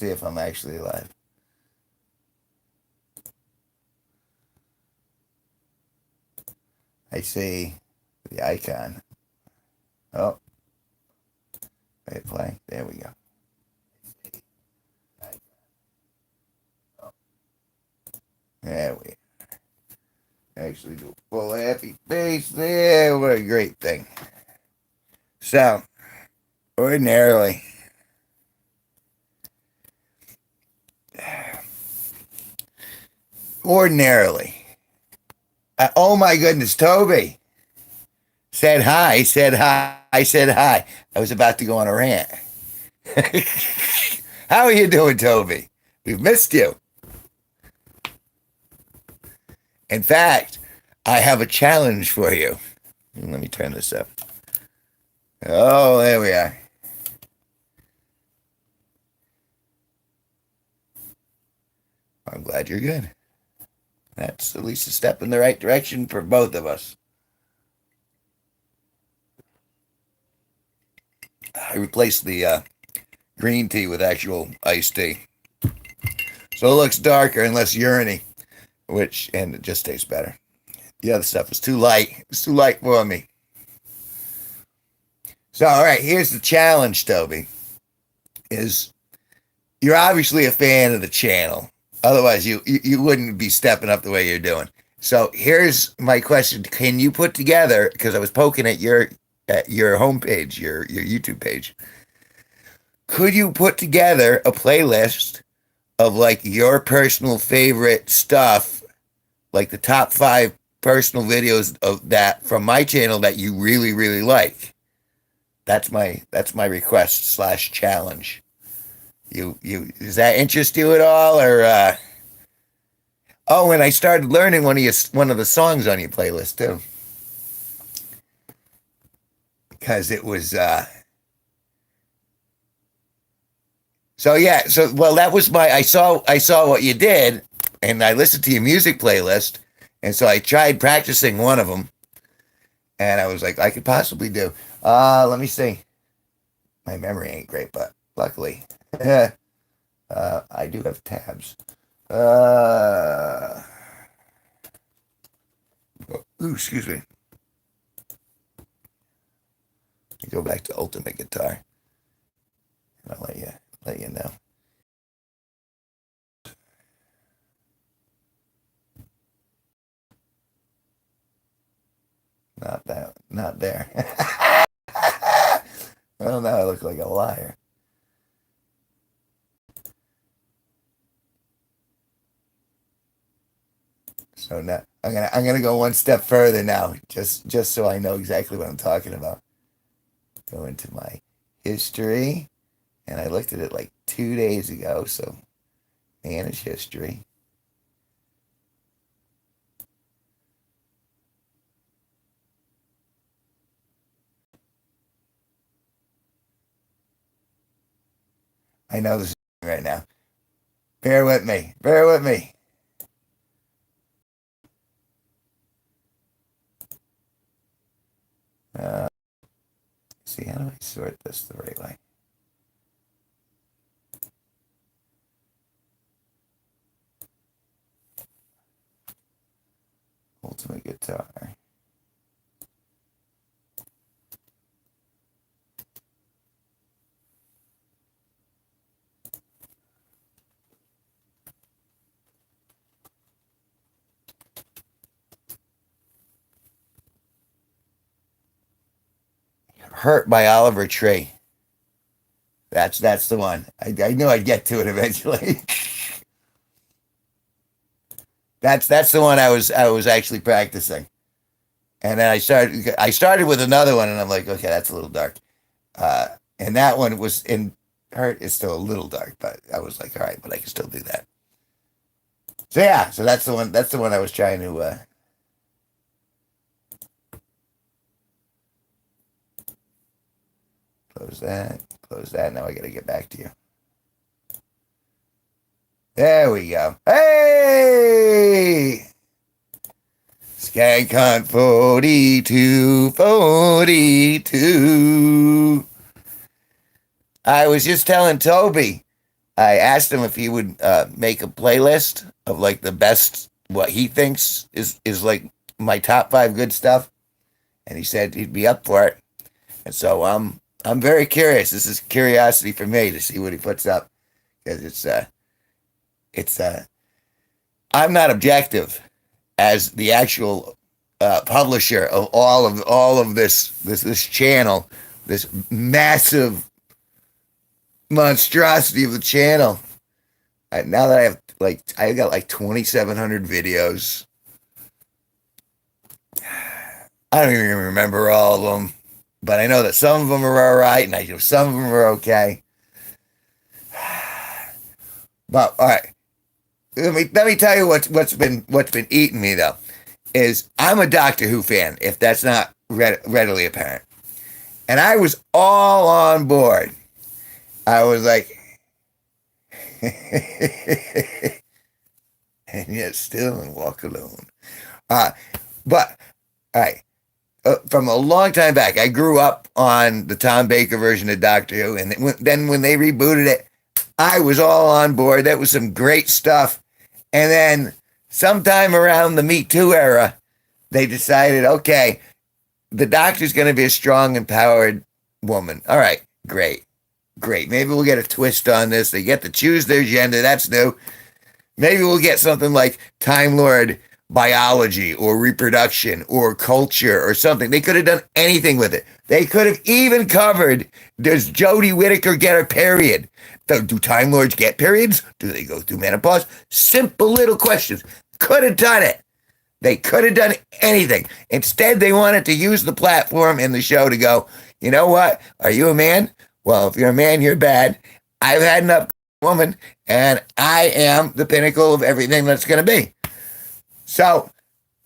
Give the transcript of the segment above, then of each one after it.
See if I'm actually alive. I see the icon. Oh, wait, play. There we go. There we actually do a full happy face there. What a great thing. So, ordinarily, ordinarily, oh my goodness, Toby said hi, said hi, said hi. I was about to go on a rant. How are you doing, Toby? We've missed you. In fact, I have a challenge for you. Let me turn this up. Oh, there we are. I'm glad you're good. That's at least a step in the right direction for both of us. I replaced the green tea with actual iced tea. So it looks darker and less uriny, and it just tastes better. The other stuff is too light. It's too light for me. So, all right, here's the challenge, Toby. Is you're obviously a fan of the channel. Otherwise, you wouldn't be stepping up the way you're doing. So here's my question: can you put together? Because I was poking at your homepage, your YouTube page. Could you put together a playlist of like your personal favorite stuff, like the top 5 personal videos of that from my channel that you really really like? That's my request slash challenge. You does that interest you at all, or oh, and I started learning one of the songs on your playlist too, because it was so yeah, so well that was my I saw what you did, and I listened to your music playlist, and so I tried practicing one of them, and I was like I could possibly do. Let me see. My memory ain't great, but luckily I do have tabs. Uh, ooh, excuse me. Go back to Ultimate Guitar. And I'll let you know. Not that. Not there. Well, now I look like a liar. So now I'm gonna go one step further now, just so I know exactly what I'm talking about. Go into my history, and I looked at it like 2 days ago. So manage history. I know this is right now. Bear with me. Bear with me. Uh, see, how do I sort this the right way? Ultimate Guitar. Hurt by Oliver Tree. That's the one. I knew I'd get to it eventually. That's the one I was actually practicing. And then I started with another one, and I'm like, okay, that's a little dark. And that one was in Hurt is still a little dark, but I was like, all right, but I can still do that. So yeah, so that's the one. That's the one I was trying to close that. Close that. Now I got to get back to you. There we go. Hey! SkanCon 42. I was just telling Toby, I asked him if he would make a playlist of like the best, what he thinks is like my top 5 good stuff, and he said he'd be up for it. And so I'm very curious. This is curiosity for me to see what he puts up, because it's I'm not objective as the actual publisher of all of this channel, this massive monstrosity of the channel. Now that I got like 2,700 videos. I don't even remember all of them, but I know that some of them are all right, and I know some of them are okay. But all right, let me tell you what's been eating me though. Is I'm a Doctor Who fan, if that's not readily apparent, and I was all on board. I was like, and yet still and walk alone. But all right. From a long time back, I grew up on the Tom Baker version of Doctor Who, and then when they rebooted it, I was all on board. That was some great stuff. And then sometime around the Me Too era, they decided, okay, the Doctor's going to be a strong, empowered woman. All right, great. Maybe we'll get a twist on this. They get to choose their gender. That's new. Maybe we'll get something like Time Lord biology or reproduction or culture or something. They could have done anything with it. They could have even covered, does Jodie Whittaker get her period? Do Time Lords get periods? Do they go through menopause? Simple little questions. Could have done it. They could have done anything. Instead, they wanted to use the platform in the show to go, you know what? Are you a man? Well, if you're a man, you're bad. I've had enough woman, and I am the pinnacle of everything that's going to be. So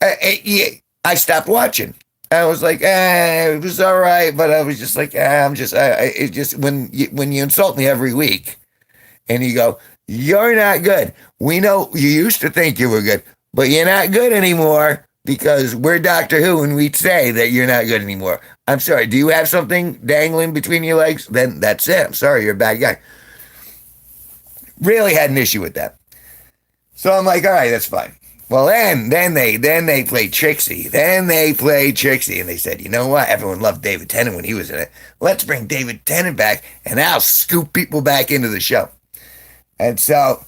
I stopped watching. I was like, it was all right, but I was just like, it just when you insult me every week, and you go, you're not good. We know you used to think you were good, but you're not good anymore because we're Doctor Who, and we say that you're not good anymore. I'm sorry. Do you have something dangling between your legs? Then that's it. I'm sorry, you're a bad guy. Really had an issue with that. So I'm like, all right, that's fine. Well, then they played Trixie. And they said, you know what? Everyone loved David Tennant when he was in it. Let's bring David Tennant back, and I'll scoop people back into the show. And so,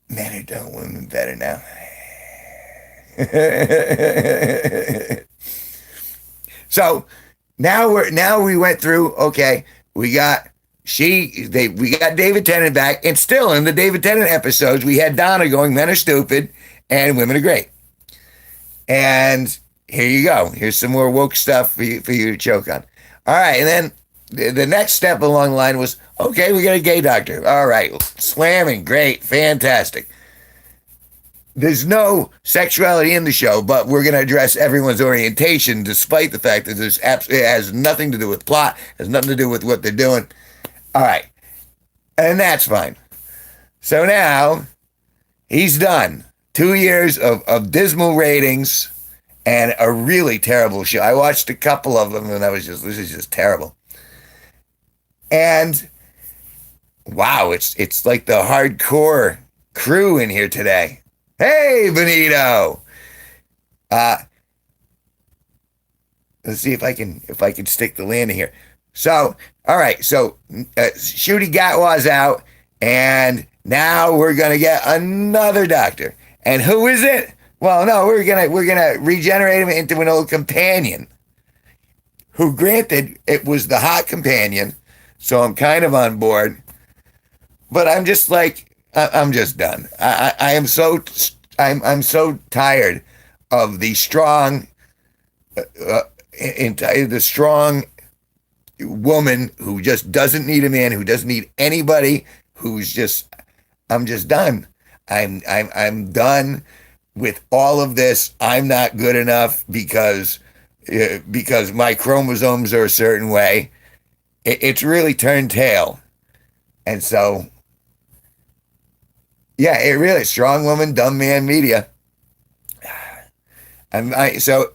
men are doing women better now. So now we went through. Okay, we got David Tennant back, and still in the David Tennant episodes, we had Donna going, men are stupid and women are great. And here you go. Here's some more woke stuff for you to choke on. All right, and then the next step along the line was, okay, we got a gay doctor. All right, slamming, great, fantastic. There's no sexuality in the show, but we're going to address everyone's orientation, despite the fact that it has nothing to do with plot, has nothing to do with what they're doing. All right. And that's fine. So now he's done. 2 years of dismal ratings and a really terrible show. I watched a couple of them and this is just terrible. And wow, it's like the hardcore crew in here today. Hey, Benito. Let's see if I can stick the landing here. So, all right. So, Ncuti Gatwa's out, and now we're gonna get another doctor. And who is it? Well, no, we're gonna regenerate him into an old companion. Who, granted, it was the hot companion, so I'm kind of on board. But I'm just like, I'm just done. I'm so tired of the strong, the strong woman who just doesn't need a man, who doesn't need anybody, I'm just done. I'm done with all of this. I'm not good enough because my chromosomes are a certain way. It's really turned tail. And so, yeah, it really, strong woman, dumb man media. So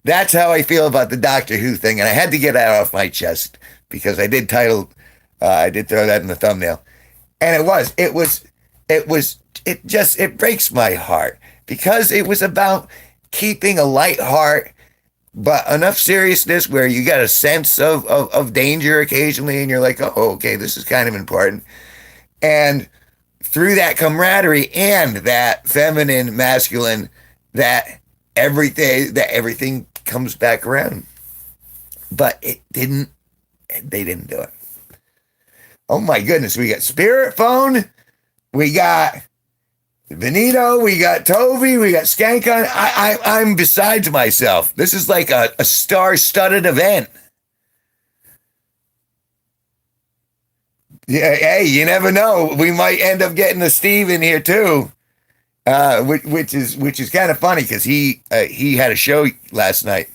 that's how I feel about the Doctor Who thing. And I had to get that off my chest because I did title I did throw that in the thumbnail. And it breaks my heart because it was about keeping a light heart, but enough seriousness where you got a sense of danger occasionally, and you're like, oh, okay, this is kind of important. And through that camaraderie and that feminine, masculine, that everything comes back around. But they didn't do it. Oh my goodness, we got Spirit Phone, we got Benito, we got Toby, we got Skankon. I'm besides myself. This is like a star-studded event. Yeah, hey, you never know. We might end up getting a Steve in here too, which is kind of funny because he had a show last night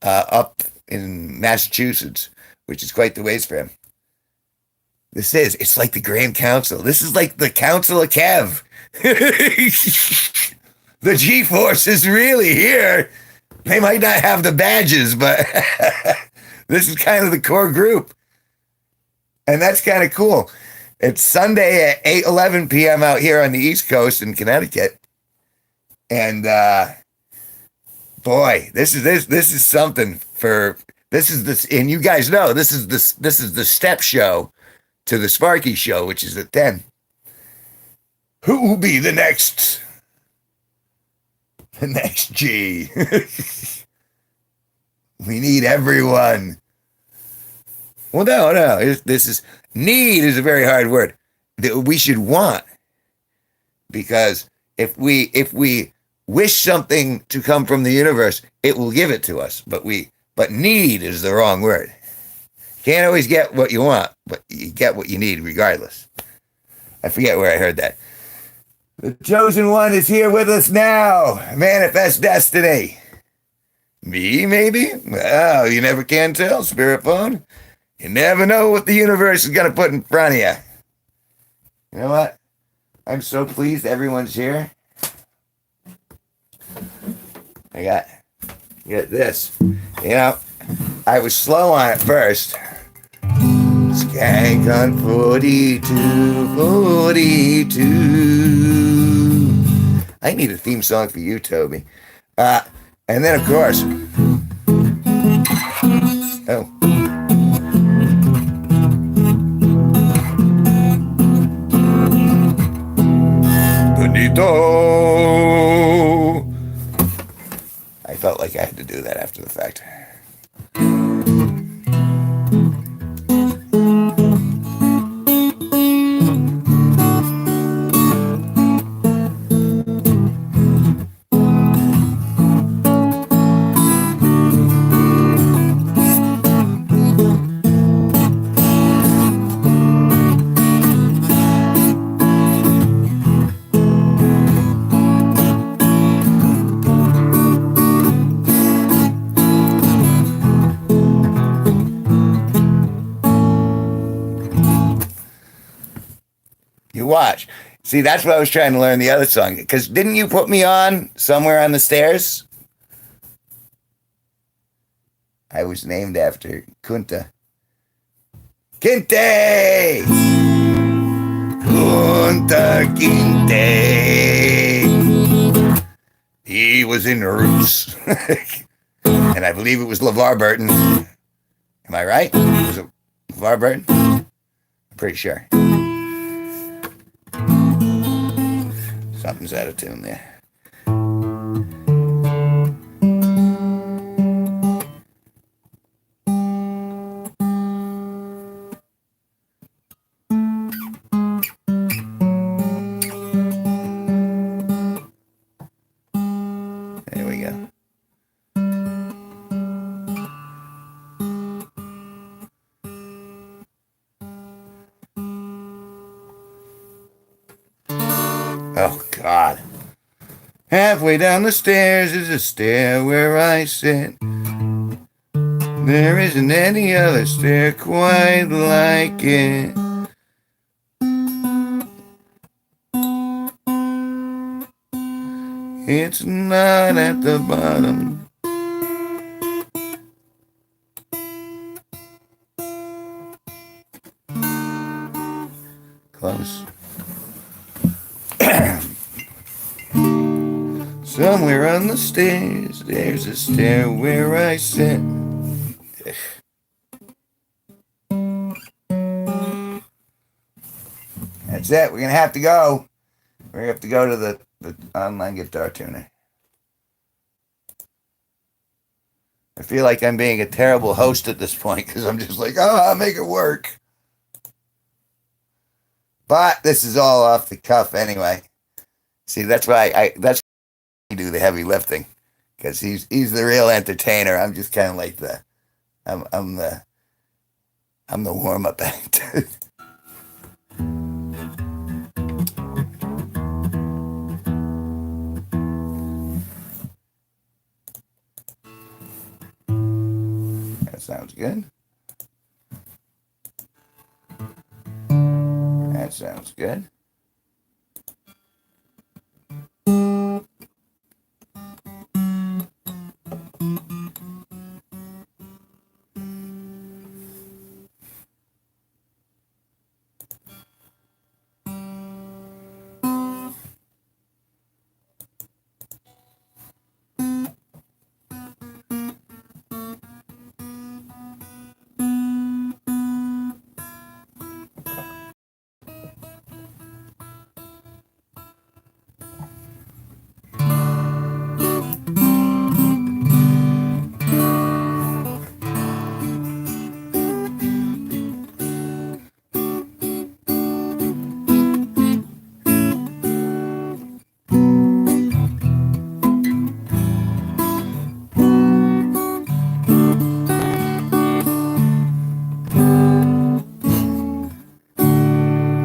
up in Massachusetts, which is quite the ways for him. It's like the Grand Council. This is like the Council of Kev. The G-Force is really here. They might not have the badges, but this is kind of the core group. And that's kind of cool. It's Sunday at 8:11 p.m. out here on the East Coast in Connecticut. And boy, this is something for and you guys know this is the step show to the Sparky show, which is at 10. Who will be the next G? We need everyone. Well, no. Need is a very hard word that we should want, because if we wish something to come from the universe, it will give it to us. But need is the wrong word. Can't always get what you want, but you get what you need regardless. I forget where I heard that. The chosen one is here with us now. Manifest destiny. Me, maybe? Well, you never can tell, Spirit Phone. You never know what the universe is going to put in front of you. You know what? I'm so pleased everyone's here. I got this. You know, I was slow on it first. Skank on 42. I need a theme song for you, Toby. And then, of course, Benito. I felt like I had to do that after the fact. Watch. See, that's what I was trying to learn the other song. Because didn't you put me on Somewhere on the Stairs? I was named after Kunta. Kinte! Kunta Kinte. He was in Roots. And I believe it was LeVar Burton. Am I right? Was it LeVar Burton? I'm pretty sure. Something's out of tune there. There we go. Oh, God. Halfway down the stairs is a stair where I sit. There isn't any other stair quite like it. It's not at the bottom. close. Somewhere on the stairs, there's a stair where I sit. That's it. We're gonna have to go. We're gonna have to go to the online guitar tuner. I feel like I'm being a terrible host at this point because I'm just like, oh, I'll make it work. But this is all off the cuff anyway. See, that's why that's why I do the heavy lifting, because he's the real entertainer. I'm just kind of like I'm the warm up act. That sounds good. That sounds good.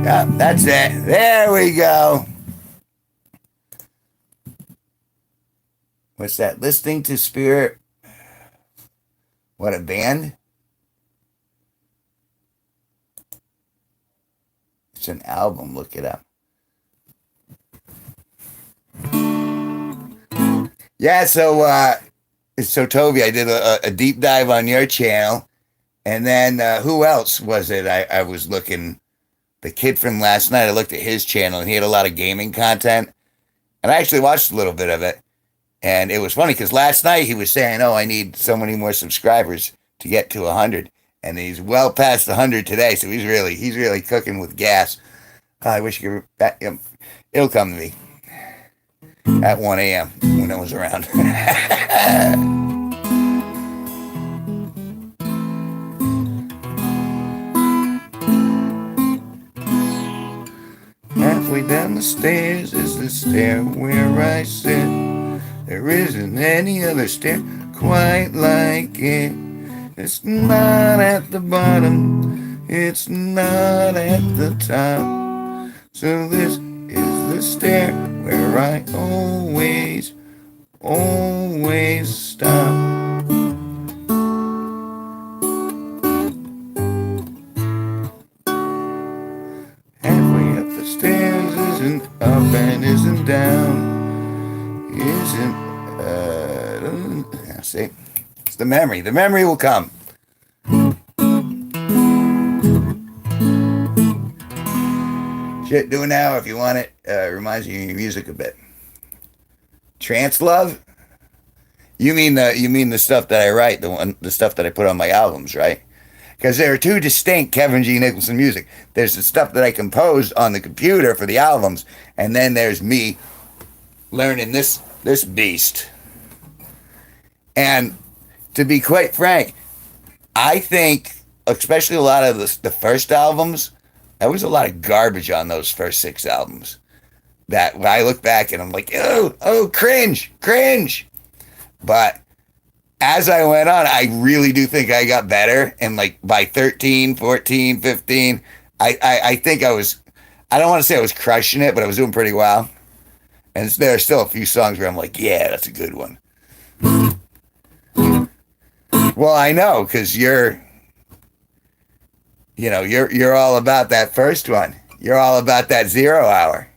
Yep, that's it. There we go. What's that? Listening to Spirit. What, a band? It's an album. Look it up. Yeah, so Toby, I did a deep dive on your channel. And then who else was it? I was looking. The kid from last night, I looked at his channel, and he had a lot of gaming content. And I actually watched a little bit of it. And it was funny because last night he was saying, oh, I need so many more subscribers to get to 100. And he's well past 100 today, so he's really cooking with gas. I wish you could. It'll come to me at 1 a.m. when I was around. Halfway down the stairs is the stair where I sit. There isn't any other stair quite like it. It's not at the bottom, it's not at the top. So this is the stair where I always stop. Halfway up the stairs isn't up and isn't down. See, it's the memory. The memory will come. Shit, do it now if you want it. Reminds you of your music a bit. Trance love? You mean the stuff that I write, the stuff that I put on my albums, right? Because there are two distinct Kevin G Nicholson music. There's the stuff that I composed on the computer for the albums, and then there's me learning this beast. And to be quite frank, I think, especially a lot of the first albums, there was a lot of garbage on those first 6 albums. That when I look back and I'm like, oh, cringe. But as I went on, I really do think I got better. And like by 13, 14, 15, I think I don't want to say I was crushing it, but I was doing pretty well. And there are still a few songs where I'm like, yeah, that's a good one. Well, I know, because you're all about that first one. You're all about that 0 hour.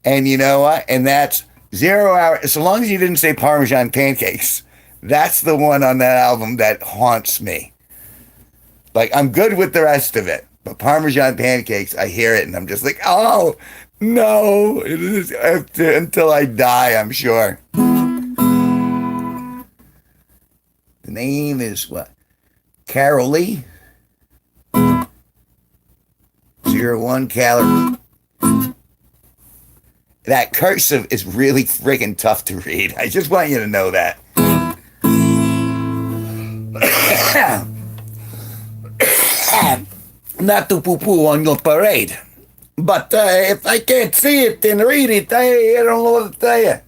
And you know what? And that's 0 hour. So long as you didn't say Parmesan pancakes, That's the one on that album that haunts me. Like, I'm good with the rest of it, but Parmesan Pancakes, I hear it and I'm just like, oh, no. It is until I die, I'm sure. The name is what? Carol Lee? 01 calorie. That cursive is really friggin' tough to read. I just want you to know that. Not to poo-poo on your parade, but if I can't see it and read it, I don't know what to tell you.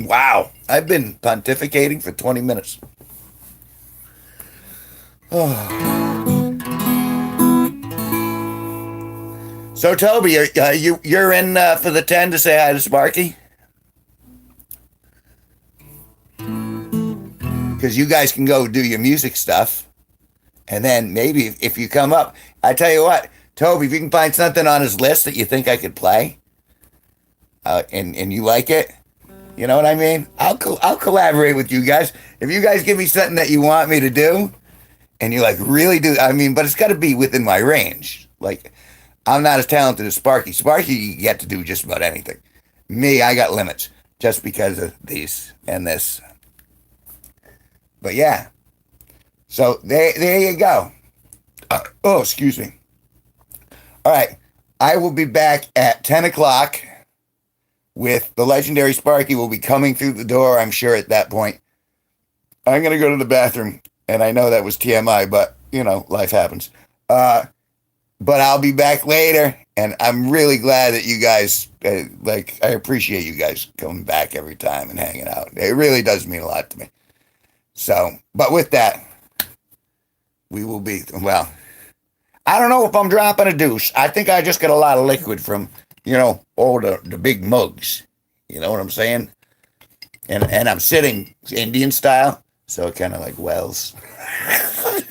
Wow, I've been pontificating for 20 minutes. So, Toby, you're in for the 10 to say hi to Sparky? Because you guys can go do your music stuff. And then maybe if you come up, I tell you what, Toby, if you can find something on his list that you think I could play, and you like it, you know what I mean? I'll collaborate with you guys. If you guys give me something that you want me to do, and you like really do, I mean, but it's got to be within my range. Like, I'm not as talented as Sparky. Sparky, you get to do just about anything. Me, I got limits just because of these and this. But yeah, so there you go. Oh, excuse me. All right, I will be back at 10 o'clock with the legendary Sparky. Will be coming through the door, I'm sure, at that point. I'm going to go to the bathroom, and I know that was TMI, but, you know, life happens. But I'll be back later, and I'm really glad that you guys, I appreciate you guys coming back every time and hanging out. It really does mean a lot to me. So, but with that, we will be, well, I don't know if I'm dropping a deuce. I think I just got a lot of liquid from, you know, all the big mugs. You know what I'm saying? And I'm sitting Indian style, so it kind of like wells.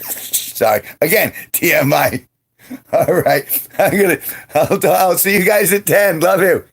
Sorry. Again, TMI. All right. I'll see you guys at 10. Love you.